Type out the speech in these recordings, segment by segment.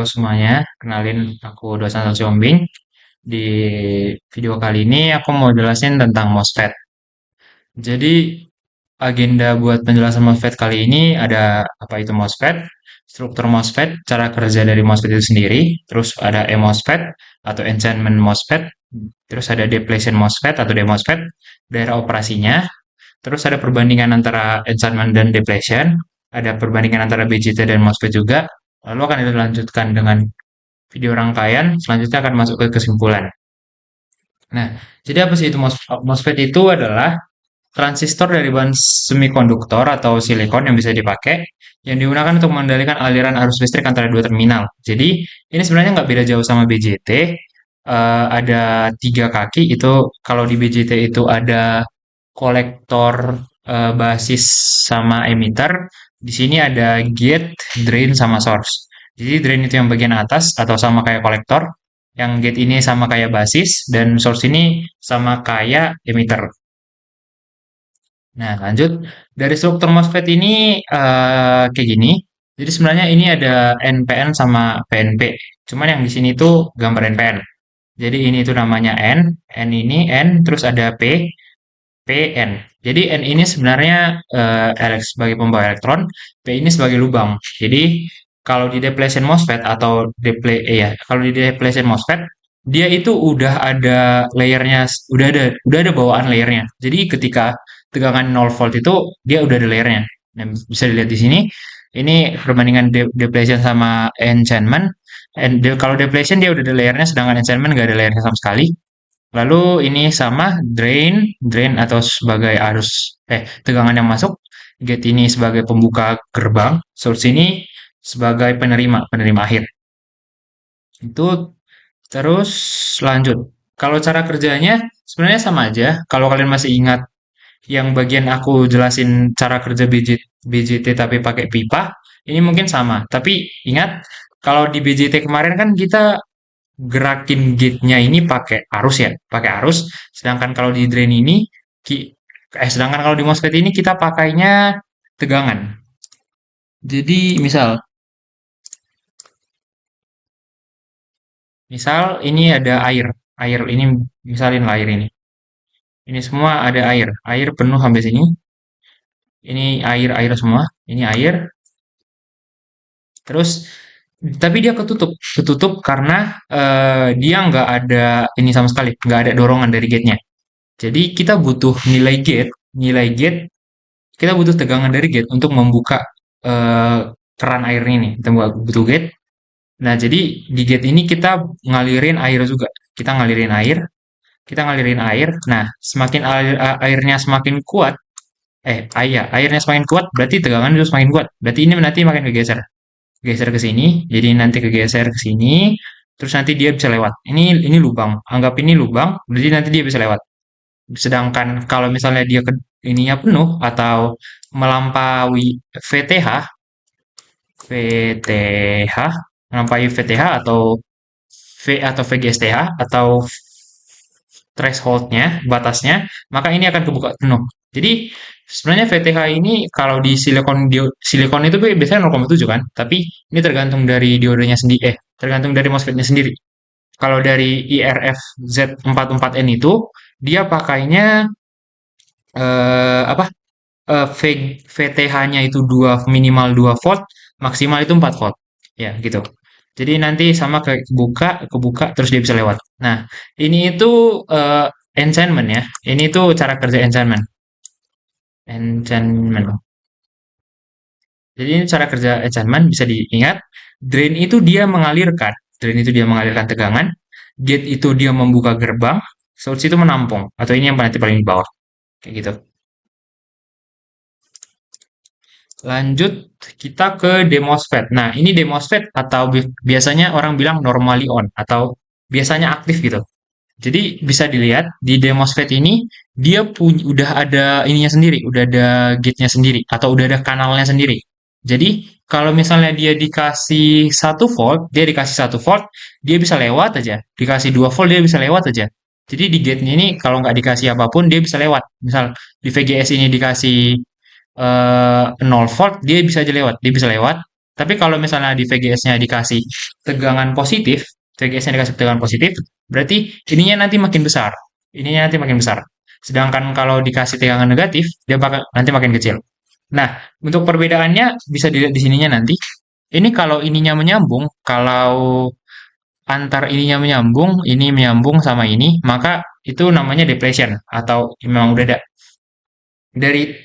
semuanya, kenalin aku Dosan Siombing. Di video kali ini aku mau jelasin tentang MOSFET. Jadi agenda buat penjelasan MOSFET kali ini ada apa itu MOSFET, struktur MOSFET, cara kerja dari MOSFET itu sendiri, terus ada MOSFET atau enchantment MOSFET, terus ada depletion MOSFET atau DMOSFET, daerah operasinya, terus ada perbandingan antara enchantment dan depletion, ada perbandingan antara BJT dan MOSFET juga. Lalu akan dilanjutkan dengan video rangkaian, selanjutnya akan masuk ke kesimpulan. Nah, jadi apa sih itu MOSFET itu adalah transistor dari bahan semikonduktor atau silikon yang bisa dipakai, yang digunakan untuk mengendalikan aliran arus listrik antara dua terminal. Jadi, ini sebenarnya nggak beda jauh sama BJT. Ada tiga kaki, itu kalau di BJT itu ada kolektor, basis sama emitter. Di sini ada gate, drain, sama source. Jadi drain itu yang bagian atas atau sama kayak kolektor, yang gate ini sama kayak basis, dan source ini sama kayak emitter. Nah, lanjut. Dari struktur MOSFET ini kayak gini. Jadi sebenarnya ini ada NPN sama PNP. Cuman yang di sini tuh gambar NPN. Jadi ini tuh namanya N ini N, terus ada PN. Jadi N ini sebenarnya sebagai pembawa elektron, P ini sebagai lubang. Jadi kalau di depletion MOSFET atau kalau di depletion MOSFET dia itu udah ada layernya, udah ada bawaan layernya. Jadi ketika tegangan 0 volt itu dia udah ada layernya. Nah, bisa dilihat di sini. Ini perbandingan depletion sama enchantment. Kalau depletion dia udah ada layernya, sedangkan enchantment nggak ada layernya sama sekali. Lalu ini sama drain atau sebagai tegangan yang masuk, gate ini sebagai pembuka gerbang, source ini sebagai penerima akhir. Itu terus lanjut. Kalau cara kerjanya sebenarnya sama aja. Kalau kalian masih ingat yang bagian aku jelasin cara kerja BJT tapi pakai pipa, ini mungkin sama. Tapi ingat, kalau di BJT kemarin kan kita gerakin gate-nya ini pakai arus ya, pakai arus. Sedangkan kalau di drain ini, sedangkan kalau di MOSFET ini kita pakainya tegangan. Jadi misal ini ada air ini misalin lah air ini. Ini semua ada air, air penuh sampai sini. Ini air semua, ini air. Terus tapi dia ketutup karena dia nggak ada ini sama sekali, nggak ada dorongan dari gate-nya. Jadi kita butuh nilai gate, kita butuh tegangan dari gate untuk membuka eh, keran air ini. Kita butuh gate. Nah, jadi di gate ini kita ngalirin air juga. Kita ngalirin air, kita ngalirin air. Nah, semakin airnya semakin kuat, airnya semakin kuat, berarti tegangan itu semakin kuat. Berarti ini nanti makin kegeser, geser ke sini. Jadi nanti kegeser ke sini, terus nanti dia bisa lewat. Ini lubang. Anggap ini lubang, berarti nanti dia bisa lewat. Sedangkan kalau misalnya dia ininya penuh atau melampaui VTH, melampaui VTH atau VGSTH atau thresholdnya, batasnya, maka ini akan kebuka penuh. Jadi sebenarnya VTH ini kalau di silikon itu biasanya 0,7 kan, tapi ini tergantung dari diodenya sendiri, tergantung dari MOSFET-nya sendiri. Kalau dari IRF Z44N itu dia pakainya apa? VTH-nya itu minimal 2 volt, maksimal itu 4 volt. Ya, gitu. Jadi nanti sama kayak kebuka terus dia bisa lewat. Nah, ini itu enchantment ya. Ini tuh cara kerja enchantment. Enchantment. Jadi ini cara kerja enchantment bisa diingat. Drain itu dia mengalirkan tegangan. Gate itu dia membuka gerbang. Source itu menampung. Atau ini yang nanti paling di bawah. Kayak gitu. Lanjut kita ke DMOSFET. Nah, ini DMOSFET atau biasanya orang bilang normally on atau biasanya aktif gitu. Jadi bisa dilihat di DMOSFET ini dia udah ada ininya sendiri, udah ada gate-nya sendiri atau udah ada kanalnya sendiri. Jadi kalau misalnya dia dikasih 1 volt, dia bisa lewat aja. Dikasih 2 volt, dia bisa lewat aja. Jadi di gate-nya ini kalau nggak dikasih apapun, dia bisa lewat. Misal di VGS ini dikasih 0 volt, dia bisa aja lewat. Dia bisa lewat. Tapi kalau misalnya di VGS-nya dikasih tegangan positif, VGS-nya dikasih tegangan positif, berarti ininya nanti makin besar. Ininya nanti makin besar. Sedangkan kalau dikasih tegangan negatif, dia bakal nanti makin kecil. Nah, untuk perbedaannya bisa dilihat di sininya nanti. Ini kalau ininya menyambung, kalau antar ininya menyambung, ini menyambung sama ini, maka itu namanya depletion atau memang udah ada dari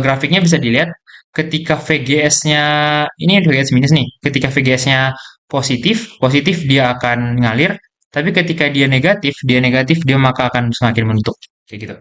grafiknya bisa dilihat ketika VGS-nya ini VGS minus nih, ketika VGS-nya positif, positif dia akan ngalir, tapi ketika dia negatif dia maka akan semakin menutup kayak gitu.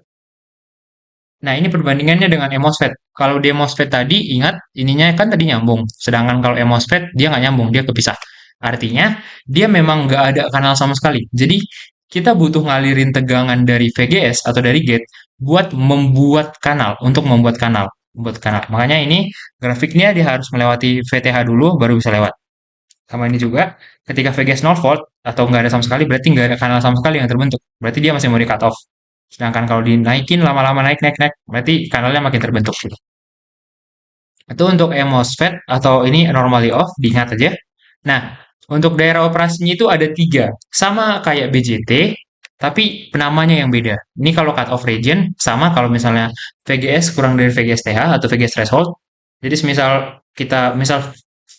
Nah, ini perbandingannya dengan MOSFET. Kalau di MOSFET tadi, ingat, ininya kan tadi nyambung. Sedangkan kalau MOSFET, dia nggak nyambung, dia kepisah. Artinya, dia memang nggak ada kanal sama sekali. Jadi, kita butuh ngalirin tegangan dari VGS atau dari gate buat membuat kanal, untuk membuat kanal. Membuat kanal. Makanya ini grafiknya dia harus melewati VTH dulu, baru bisa lewat. Sama ini juga, ketika VGS 0 volt atau nggak ada sama sekali, berarti nggak ada kanal sama sekali yang terbentuk. Berarti dia masih mau di cut off. Sedangkan kalau dinaikin lama-lama naik naik naik, berarti kanalnya makin terbentuk gitu. Itu untuk MOSFET atau ini normally off, diingat aja. Nah, untuk daerah operasinya itu ada tiga, sama kayak BJT, tapi penamanya yang beda. Ini kalau cut off region, sama kalau misalnya VGS kurang dari VGS TH atau VGS threshold. Jadi misal misal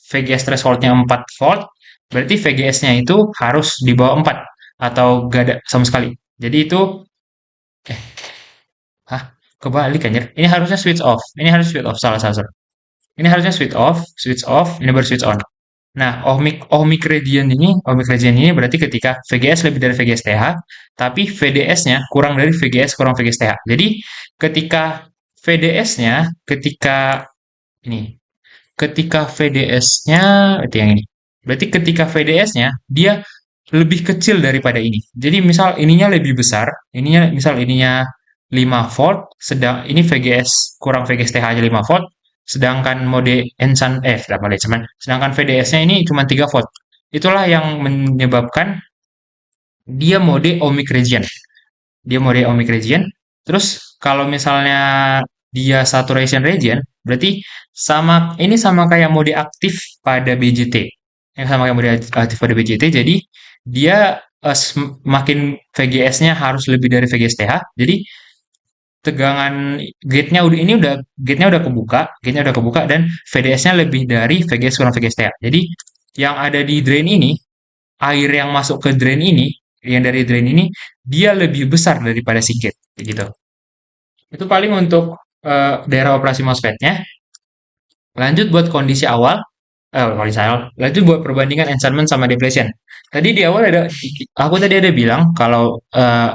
VGS thresholdnya 4 volt, berarti VGS-nya itu harus di bawah 4 atau gak ada sama sekali. Jadi itu, eh, hah, kebalik anjir. Ini harusnya switch off. Ini harus switch off, salah salah. Salah. Ini harusnya switch off, ini baru switch on. Nah, ohmic region ini berarti ketika VGS lebih dari VGS TH, tapi VDS-nya kurang dari VGS kurang VGS TH. Jadi, ketika VDS-nya, ini, ketika VDS-nya, berarti yang ini. Berarti ketika VDS-nya, dia lebih kecil daripada ini. Jadi, misal ininya lebih besar, ininya 5 volt, sedang ini VGS kurang VGS TH-nya 5 volt, sedangkan mode sedangkan VDS-nya ini cuma 3 volt. Itulah yang menyebabkan dia mode ohmic region. Dia mode ohmic region. Terus kalau misalnya dia saturation region, berarti sama kayak mode aktif pada BJT. Yang sama kayak mode aktif pada BJT. Jadi dia makin VGS-nya harus lebih dari VGS TH. Jadi tegangan gate-nya udah kebuka dan VDS-nya lebih dari VGS kurang VGS TH. Jadi yang ada di drain ini, air yang masuk ke drain ini, yang dari drain ini dia lebih besar daripada si gate gitu. Itu paling untuk daerah operasi MOSFET-nya. Lanjut buat kondisi awal, lanjut buat perbandingan enchantment sama depletion. Tadi di awal aku tadi ada bilang kalau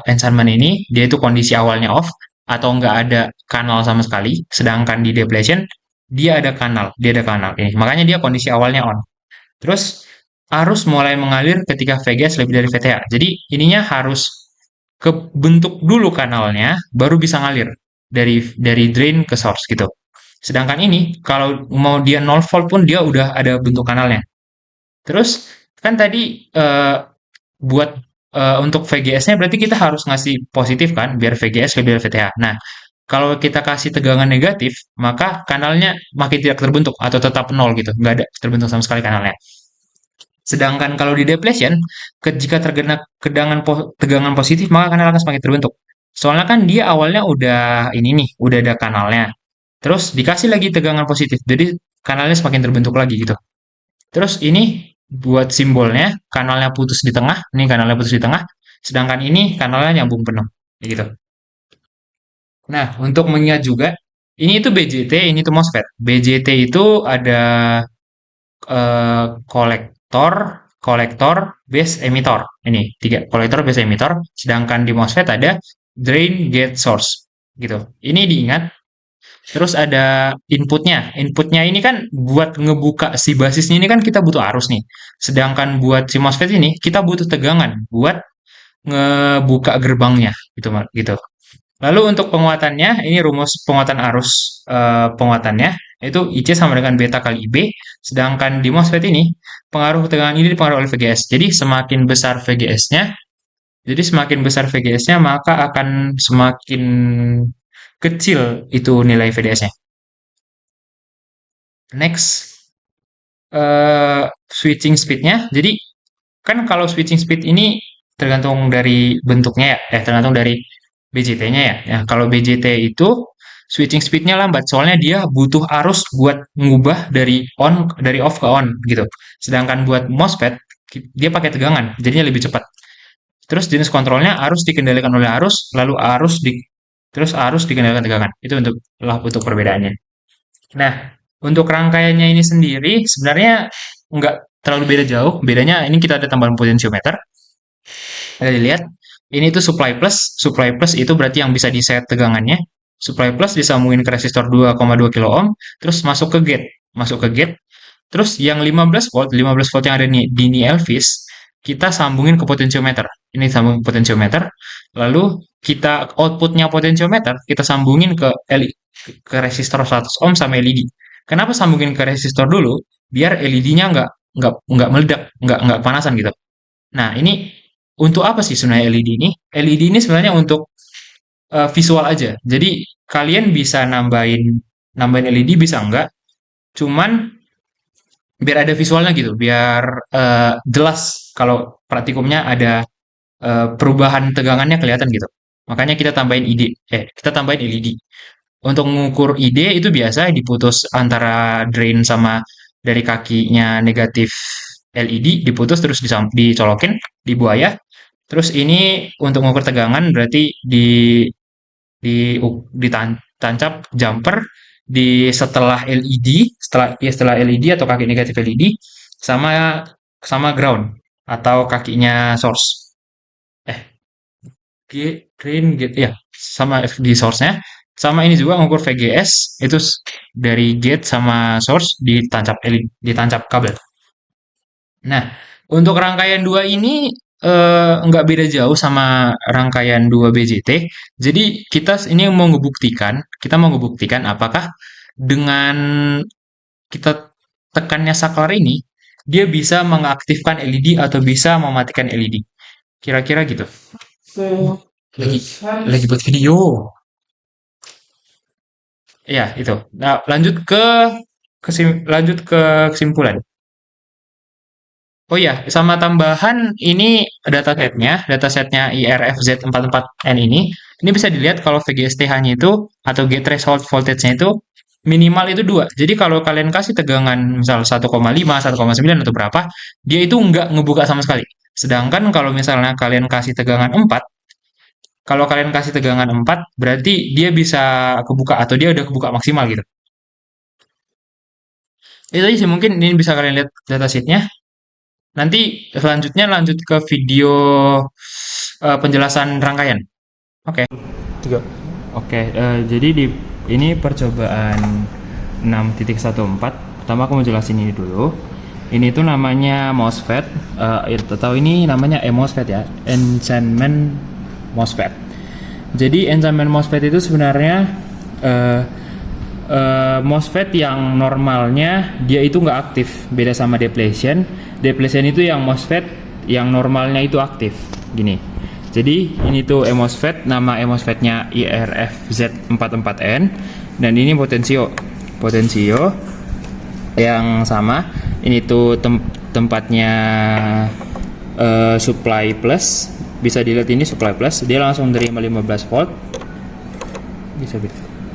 enchantment ini dia itu kondisi awalnya off atau nggak ada kanal sama sekali, sedangkan di depletion dia ada kanal. Ini makanya dia kondisi awalnya on. Terus arus mulai mengalir ketika VGS lebih dari VTH. Jadi ininya harus kebentuk dulu kanalnya, baru bisa ngalir dari drain ke source gitu. Sedangkan ini kalau mau dia 0 volt pun dia udah ada bentuk kanalnya. Terus kan tadi buat untuk VGS-nya berarti kita harus ngasih positif kan biar VGS lebih dari VTH. Nah, kalau kita kasih tegangan negatif, maka kanalnya makin tidak terbentuk atau tetap nol gitu, nggak ada terbentuk sama sekali kanalnya. Sedangkan kalau di depletion, jika terkena tegangan positif, maka kanal akan semakin terbentuk. Soalnya kan dia awalnya udah ini nih, udah ada kanalnya. Terus dikasih lagi tegangan positif, jadi kanalnya semakin terbentuk lagi gitu. Terus ini buat simbolnya, kanalnya putus di tengah, ini kanalnya putus di tengah, sedangkan ini kanalnya nyambung penuh, gitu. Nah, untuk mengingat juga, ini itu BJT, ini tuh MOSFET. BJT itu ada kolektor, kolektor, base emitter. Ini tiga kolektor, base emitter. Sedangkan di MOSFET ada drain, gate, source. Gitu. Ini diingat. Terus ada inputnya. Inputnya ini kan buat ngebuka si basisnya ini kan kita butuh arus nih. Sedangkan buat si MOSFET ini kita butuh tegangan buat ngebuka gerbangnya gitu gitu. Lalu untuk penguatannya, ini rumus penguatan arus penguatannya, itu IC sama dengan beta kali IB, sedangkan di MOSFET ini, pengaruh tegangan ini dipengaruhi oleh VGS. Jadi semakin besar VGS-nya, maka akan semakin kecil itu nilai VDS-nya. Next. switching speednya. Jadi kan kalau switching speed ini tergantung dari bentuknya ya, tergantung dari BJT-nya ya. Ya, kalau BJT itu switching speednya lambat, soalnya dia butuh arus buat ngubah dari off ke on gitu. Sedangkan buat MOSFET dia pakai tegangan, jadinya lebih cepat. Terus jenis kontrolnya arus dikendalikan oleh arus, lalu terus arus dikendalikan tegangan. Itu untuk perbedaannya. Nah, untuk rangkaiannya ini sendiri sebenarnya nggak terlalu beda jauh. Bedanya ini kita ada tambahan potensiometer. Ada dilihat, ini tuh supply plus itu berarti yang bisa di-set tegangannya. Supply plus disambungin ke resistor 2,2 kilo ohm, terus masuk ke gate. Terus yang 15 volt yang ada di Nielvis, kita sambungin ke potensiometer. Ini sambung ke potensiometer, lalu kita outputnya potensiometer, kita sambungin ke resistor 100 ohm sama LED. Kenapa sambungin ke resistor dulu? Biar LED-nya nggak meledak, nggak panasan gitu. Nah, ini untuk apa sih sebenarnya LED ini? LED ini sebenarnya untuk visual aja. Jadi kalian bisa nambahin nambahin LED bisa enggak? Cuman biar ada visualnya gitu, biar jelas kalau praktikumnya ada perubahan tegangannya kelihatan gitu. Makanya kita tambahin LED. Untuk mengukur ID itu biasa diputus antara drain sama dari kakinya negatif LED diputus terus dicolokin di buaya. Terus ini untuk mengukur tegangan berarti ditancap jumper di setelah LED atau kaki negatif LED sama sama ground atau kakinya source. Eh, gate ya, sama di source-nya. Sama ini juga ngukur VGS itu dari gate sama source ditancap kabel. Nah, untuk rangkaian dua ini nggak beda jauh sama rangkaian dua BJT. Jadi kita mau ngebuktikan apakah dengan kita tekannya saklar ini dia bisa mengaktifkan LED atau bisa mematikan LED. Kira-kira gitu. Lagi lagi buat video. Ya, itu. Nah, lanjut ke kesimpulan. Oh iya, sama tambahan ini datasetnya IRFZ44N ini bisa dilihat kalau VGSTH-nya itu atau gate threshold voltage-nya itu minimal itu 2. Jadi kalau kalian kasih tegangan misal 1,5, 1,9 atau berapa, dia itu nggak ngebuka sama sekali. Sedangkan kalau misalnya kalau kalian kasih tegangan 4, berarti dia bisa kebuka atau dia udah kebuka maksimal gitu. Itu aja sih mungkin ini bisa kalian lihat datasheet-nya. Nanti selanjutnya lanjut ke video penjelasan rangkaian. Oke. Tiga. Oke, jadi ini percobaan 6.14. Pertama aku mau jelasin ini dulu. Ini tuh namanya MOSFET, atau ini namanya MOSFET ya, enchantment MOSFET. Jadi enchantment MOSFET itu sebenarnya MOSFET yang normalnya dia itu nggak aktif, beda sama depletion. Depletion itu yang MOSFET yang normalnya itu aktif, gini. Jadi ini tuh MOSFET, nama MOSFET-nya IRFZ44N, dan ini potensio yang sama. Ini tuh tempatnya supply plus, bisa dilihat ini supply plus, dia langsung terima 15 volt.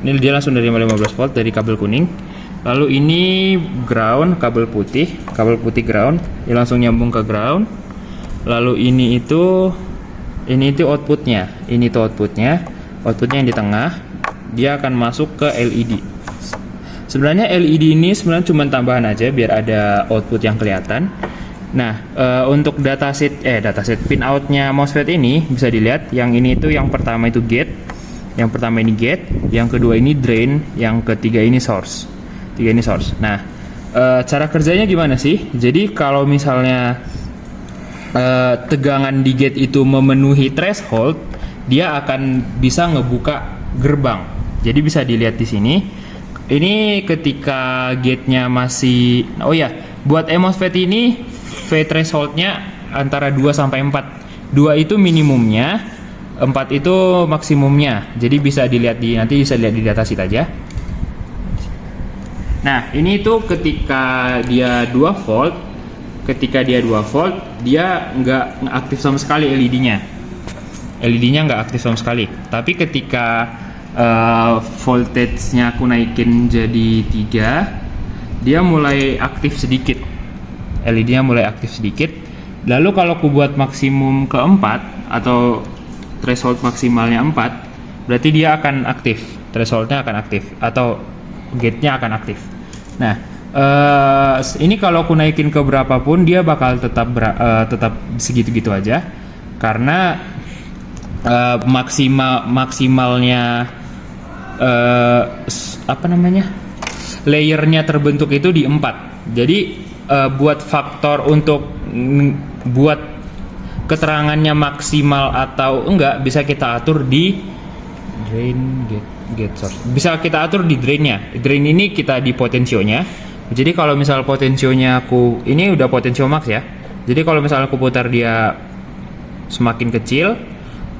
Ini dia langsung dari 15 volt dari kabel kuning. Lalu ini ground, kabel putih ground, dia langsung nyambung ke ground. Lalu ini itu outputnya, outputnya yang di tengah, dia akan masuk ke LED. Sebenarnya LED ini sebenarnya cuma tambahan aja biar ada output yang kelihatan. Nah, untuk dataset pin outnya MOSFET ini bisa dilihat, yang ini itu yang pertama itu gate. Yang pertama ini gate, yang kedua ini drain, yang ketiga ini source. Nah, cara kerjanya gimana sih? Jadi kalau misalnya tegangan di gate itu memenuhi threshold, dia akan bisa ngebuka gerbang. Jadi bisa dilihat di sini. Ini ketika gate-nya masih, buat MOSFET ini V threshold-nya antara 2 sampai 4. 2 itu minimumnya, 4 itu maksimumnya. Jadi nanti bisa dilihat di datasheet aja. Nah, ini tuh ketika dia 2 volt, dia nggak aktif sama sekali LED-nya. LED-nya nggak aktif sama sekali. Tapi ketika voltage-nya aku naikin jadi 3, dia mulai aktif sedikit. LED-nya mulai aktif sedikit. Lalu kalau aku buat maksimum ke 4 atau threshold maksimalnya 4, berarti dia akan aktif. Threshold-nya akan aktif atau gate-nya akan aktif. Nah, ini kalau aku naikin ke berapapun dia bakal tetap segitu-gitu aja, karena maksimalnya layernya terbentuk itu di 4. Jadi buat faktor untuk buat keterangannya maksimal atau enggak bisa kita atur di drain gate source. Bisa kita atur di drainnya. Drain ini kita di potensionya. Jadi kalau misal potensionya ini udah potensio max ya. Jadi kalau misal aku putar dia semakin kecil,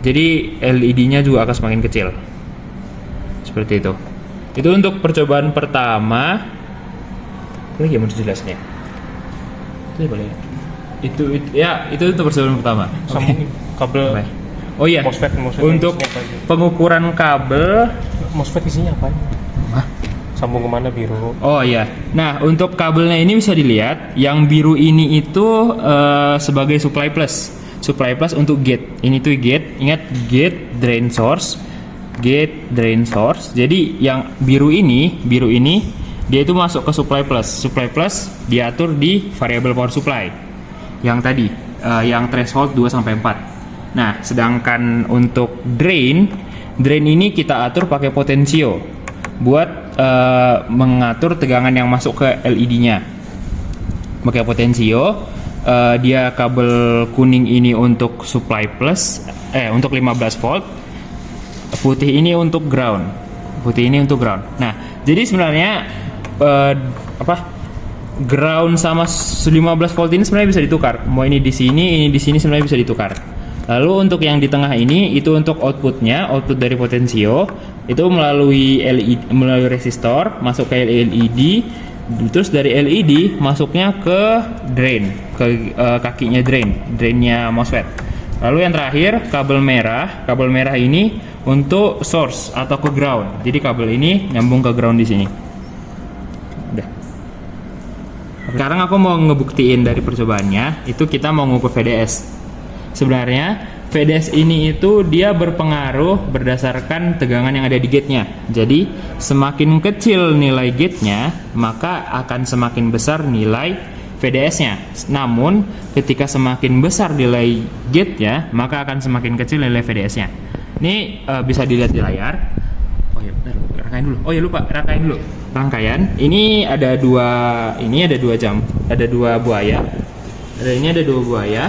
jadi LED-nya juga akan semakin kecil. Seperti itu. Itu untuk percobaan pertama. Lagi yang mau dijelasin ya? Itu boleh. Itu untuk percobaan pertama. Sambungin kabel. Okay. Oh iya. MOSFET Untuk pengukuran kabel, MOSFET isinya apa? Hah? Sambung kemana biru? Oh iya. Nah, untuk kabelnya ini bisa dilihat, yang biru ini itu sebagai supply plus. Supply plus untuk gate. Ini tuh gate. Ingat, gate drain source. Gate drain source. Jadi yang biru ini dia itu masuk ke supply plus. Supply plus diatur di variable power supply. Yang tadi, yang threshold 2 sampai 4. Nah, sedangkan untuk drain ini kita atur pakai potensio buat mengatur tegangan yang masuk ke LED-nya. Pakai potensio, dia kabel kuning ini untuk supply plus, untuk 15 volt, putih ini untuk ground. Nah, jadi sebenarnya ground sama 15 volt ini sebenarnya bisa ditukar. Mau ini di sini sebenarnya bisa ditukar. Lalu untuk yang di tengah ini itu untuk output dari potensio itu melalui resistor masuk ke LED, terus dari LED masuknya ke drain, ke kakinya drainnya MOSFET. Lalu yang terakhir kabel merah ini untuk source atau ke ground. Jadi kabel ini nyambung ke ground di sini. Udah. Sekarang aku mau ngebuktiin dari percobaannya, itu kita mau ngukur VDS. Sebenarnya VDS ini itu dia berpengaruh berdasarkan tegangan yang ada di gate-nya. Jadi semakin kecil nilai gate-nya, maka akan semakin besar nilai VDS-nya. Namun ketika semakin besar nilai gate-nya, maka akan semakin kecil nilai VDS-nya. Ini bisa dilihat di layar. Oh iya, bentar, rangkaian dulu. Oh iya, lupa, rangkaian dulu. Rangkaian. Ini ada dua buaya. Ini ada dua buaya,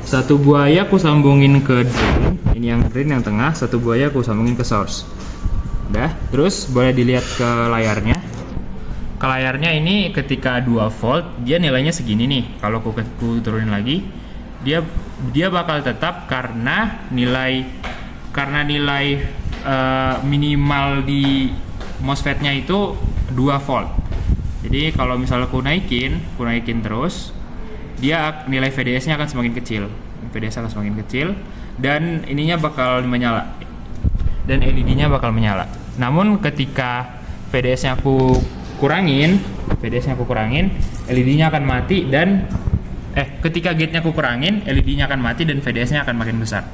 satu buaya aku sambungin ke drain, ini yang drain yang tengah, satu buaya aku sambungin ke source. Udah, terus boleh dilihat ke layarnya. Ke layarnya ini ketika 2 volt, dia nilainya segini nih. Kalau aku turunin lagi, dia bakal tetap karena nilai minimal di MOSFET-nya itu 2 volt. Jadi kalau misalnya aku naikin terus, dia nilai VDS-nya akan semakin kecil. Dan ininya bakal menyala. Dan LED-nya bakal menyala. Namun ketika VDS-nya aku kurangin, LED-nya akan mati dan ketika gate-nya aku kurangin, LED-nya akan mati dan VDS-nya akan makin besar.